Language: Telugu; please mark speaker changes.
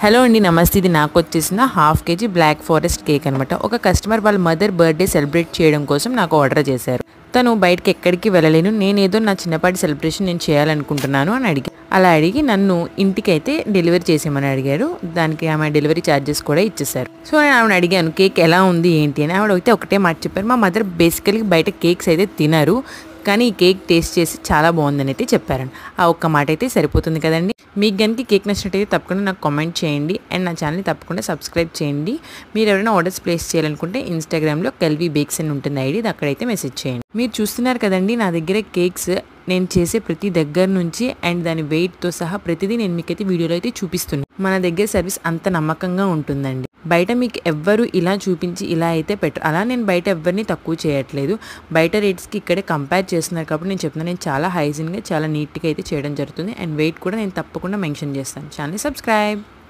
Speaker 1: హలో అండి, నమస్తే. ఇది నాకు వచ్చేసిన half KG black forest cake అనమాట. ఒక కస్టమర్ వాళ్ళ మదర్ బర్త్డే సెలబ్రేట్ చేయడం కోసం నాకు ఆర్డర్ చేశారు. తను బయటకి ఎక్కడికి వెళ్ళలేను, నేనేదో నా చిన్నపాటి సెలబ్రేషన్ నేను చేయాలనుకుంటున్నాను అని అలా అడిగి నన్ను ఇంటికైతే డెలివరీ చేసేయమని అడిగారు. దానికి ఆమె డెలివరీ ఛార్జెస్ కూడా ఇచ్చేసారు. సో నేను ఆమెను అడిగాను కేక్ ఎలా ఉంది ఏంటి అని. ఆవిడ అయితే ఒకటే మాట చెప్పారు, మా మదర్ బేసికలీ బయట కేక్స్ అయితే తినరు, కానీ ఈ కేక్ టేస్ట్ చేసి చాలా బాగుందని అయితే చెప్పారండి. ఆ ఒక్క మాట అయితే సరిపోతుంది కదండి. మీకు కనుక కేక్ నచ్చినట్టయితే తప్పకుండా నాకు కామెంట్ చేయండి అండ్ నా ఛానల్ని తప్పకుండా సబ్స్క్రైబ్ చేయండి. మీరు ఎవరైనా ఆర్డర్స్ ప్లేస్ చేయాలనుకుంటే ఇన్స్టాగ్రామ్లో కెల్వీ బేక్స్ అని ఉంటుంది ఐడి, అక్కడైతే మెసేజ్ చేయండి. మీరు చూస్తున్నారు కదండి నా దగ్గర కేక్స్ నేను చేసే ప్రతి దగ్గర నుంచి అండ్ దాని వెయిట్తో సహా ప్రతిదీ నేను మీకైతే వీడియోలో అయితే చూపిస్తున్నాను. మన దగ్గర సర్వీస్ అంత నమ్మకంగా ఉంటుందండి. బయట మీకు ఎవ్వరు ఇలా చూపించి ఇలా అయితే పెట్టరు. అలా నేను బయట ఎవరిని తక్కువ చేయట్లేదు. బయట రేట్స్కి ఇక్కడే కంపేర్ చేస్తున్నారు కాబట్టి నేను చెప్తున్నాను, నేను చాలా హైజీన్గా చాలా నీట్గా అయితే చేయడం జరుగుతుంది. అండ్ వెయిట్ కూడా నేను తప్పకుండా మెన్షన్ చేస్తాను. Channel subscribe.